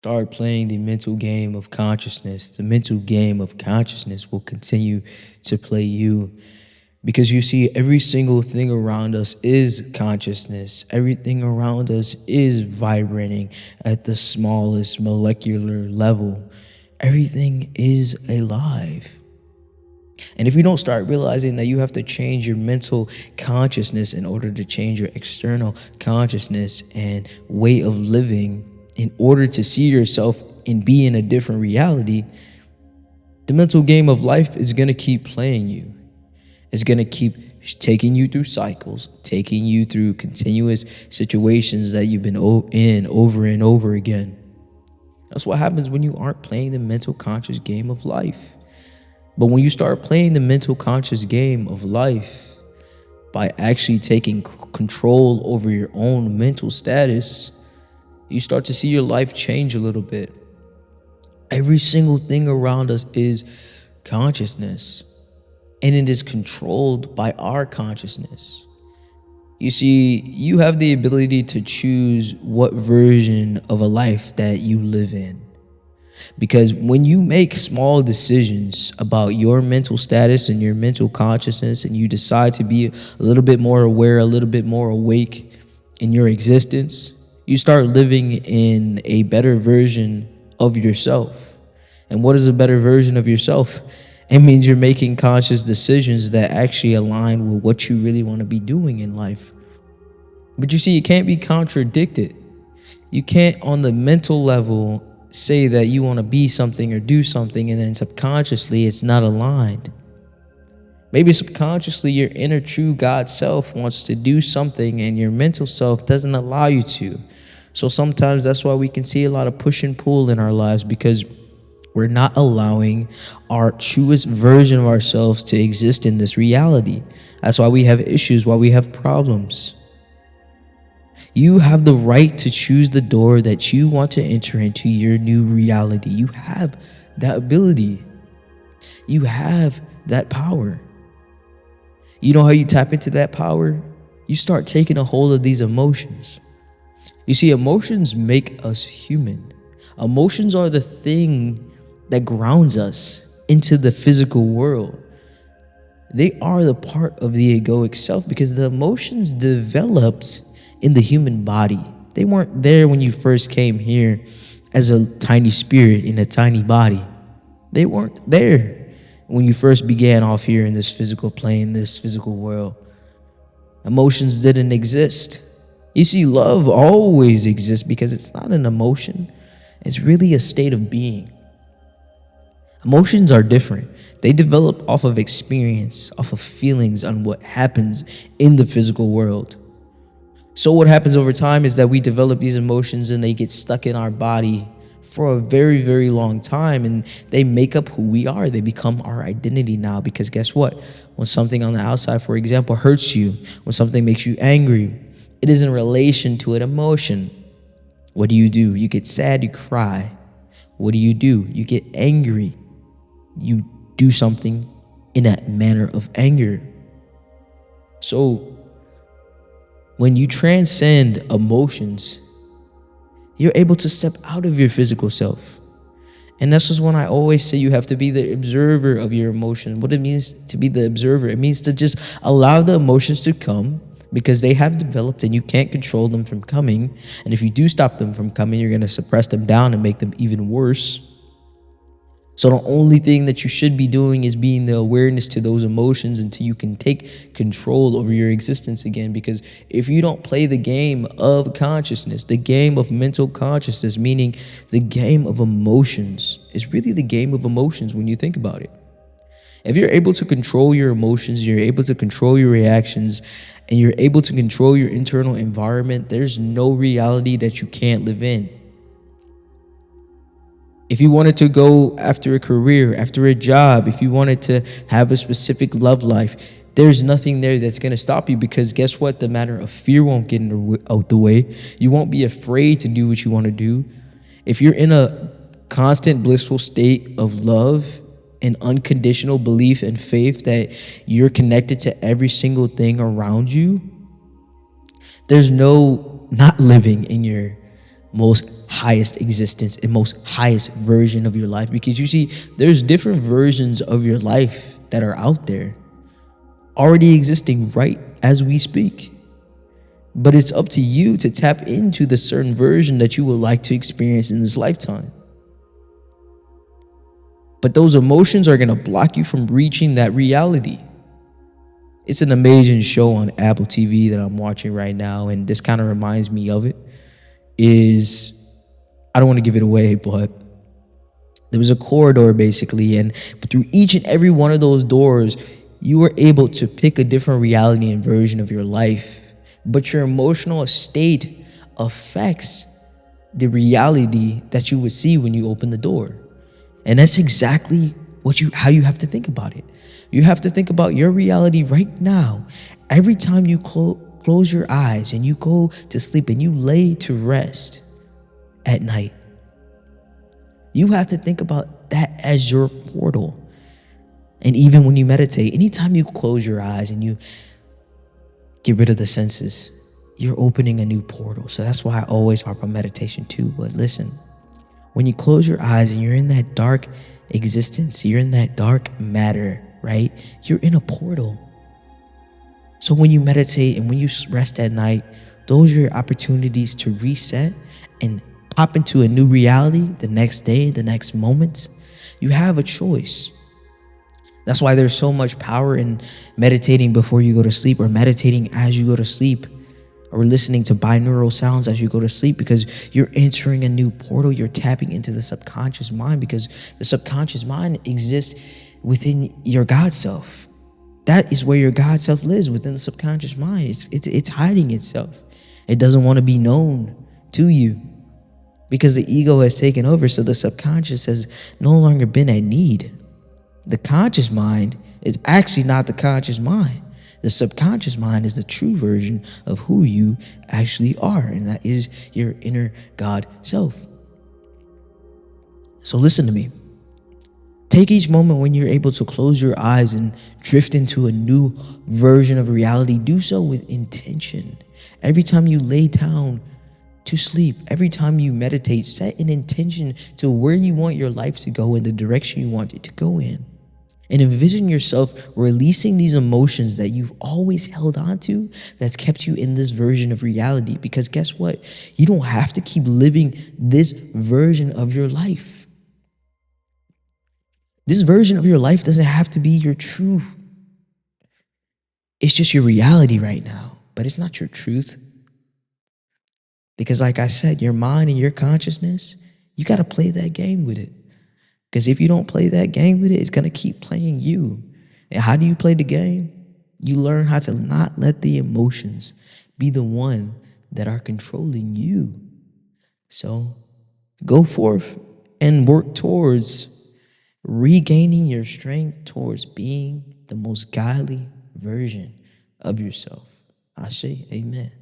Start playing the mental game of consciousness. The mental game of consciousness will continue to play you because you see, every single thing around us is consciousness. Everything around us is vibrating at the smallest molecular level. Everything is alive. And if you don't start realizing that you have to change your mental consciousness in order to change your external consciousness and way of living, in order to see yourself and be in a different reality, the mental game of life is going to keep playing you. It's going to keep taking you through cycles, taking you through continuous situations that you've been in over and over again. That's what happens when you aren't playing the mental conscious game of life. But when you start playing the mental conscious game of life by actually taking control over your own mental status, you start to see your life change a little bit. Every single thing around us is consciousness, and it is controlled by our consciousness. You see, you have the ability to choose what version of a life that you live in. Because when you make small decisions about your mental status and your mental consciousness, and you decide to be a little bit more aware, a little bit more awake in your existence, you start living in a better version of yourself. And what is a better version of yourself? It means you're making conscious decisions that actually align with what you really want to be doing in life. But you see, it can't be contradicted. You can't, on the mental level, say that you want to be something or do something, and then subconsciously it's not aligned. Maybe subconsciously your inner true God self wants to do something and your mental self doesn't allow you to. So sometimes that's why we can see a lot of push and pull in our lives, because we're not allowing our truest version of ourselves to exist in this reality. That's why we have issues, why we have problems. You have the right to choose the door that you want to enter into your new reality. You have that ability. You have that power. You know how you tap into that power? You start taking a hold of these emotions. You see, emotions make us human. Emotions are the thing that grounds us into the physical world. They are the part of the egoic self, because the emotions developed in the human body. They weren't there when you first came here as a tiny spirit in a tiny body. They weren't there when you first began off here in this physical plane, this physical world. Emotions didn't exist. You see, love always exists because it's not an emotion. It's really a state of being. Emotions are different. They develop off of experience, off of feelings on what happens in the physical world. So what happens over time is that we develop these emotions and they get stuck in our body for a very, very long time, and they make up who we are. They become our identity now, because guess what? When something on the outside, for example, hurts you, when something makes you angry, it is in relation to an emotion. What do? You get sad, you cry. What do? You get angry. You do something in that manner of anger. So when you transcend emotions, you're able to step out of your physical self. And that's just when I always say you have to be the observer of your emotion. What it means to be the observer, it means to just allow the emotions to come, because they have developed and you can't control them from coming. And if you do stop them from coming, you're going to suppress them down and make them even worse. So the only thing that you should be doing is being the awareness to those emotions until you can take control over your existence again. Because if you don't play the game of consciousness, the game of mental consciousness, meaning the game of emotions, is really the game of emotions when you think about it. If you're able to control your emotions, you're able to control your reactions, and you're able to control your internal environment, there's no reality that you can't live in. If you wanted to go after a career, after a job, if you wanted to have a specific love life, there's nothing there that's going to stop you, because guess what? The matter of fear won't get out the way. You won't be afraid to do what you want to do. If you're in a constant blissful state of love and unconditional belief and faith that you're connected to every single thing around you, there's no not living in your most highest existence and most highest version of your life. Because you see, there's different versions of your life that are out there already existing right as we speak. But it's up to you to tap into the certain version that you would like to experience in this lifetime. But those emotions are going to block you from reaching that reality. It's an amazing show on Apple TV that I'm watching right now, and this kind of reminds me of it. I don't want to give it away, but there was a corridor basically, and through each and every one of those doors, you were able to pick a different reality and version of your life. But your emotional state affects the reality that you would see when you open the door. And that's exactly how you have to think about it. You have to think about your reality right now. Every time you close your eyes and you go to sleep and you lay to rest at night, you have to think about that as your portal. And even when you meditate, anytime you close your eyes and you get rid of the senses, you're opening a new portal. So that's why I always harp on meditation too. But listen, when you close your eyes and you're in that dark existence, you're in that dark matter, right? You're in a portal. So when you meditate and when you rest at night, those are your opportunities to reset and pop into a new reality the next day, the next moment. You have a choice. That's why there's so much power in meditating before you go to sleep, or meditating as you go to sleep, or listening to binaural sounds as you go to sleep, because you're entering a new portal. You're tapping into the subconscious mind, because the subconscious mind exists within your God self. That is where your God self lives, within the subconscious mind. It's hiding itself. It doesn't want to be known to you because the ego has taken over. So the subconscious has no longer been at need. The conscious mind is actually not the conscious mind. The subconscious mind is the true version of who you actually are, and that is your inner God self. So listen to me. Take each moment when you're able to close your eyes and drift into a new version of reality. Do so with intention. Every time you lay down to sleep, every time you meditate, set an intention to where you want your life to go and the direction you want it to go in. And envision yourself releasing these emotions that you've always held on to, that's kept you in this version of reality. Because guess what? You don't have to keep living this version of your life. This version of your life doesn't have to be your truth. It's just your reality right now, but it's not your truth. Because like I said, your mind and your consciousness, you got to play that game with it. Because if you don't play that game with it, it's going to keep playing you. And how do you play the game? You learn how to not let the emotions be the one that are controlling you. So go forth and work towards regaining your strength towards being the most godly version of yourself. Ashe, amen.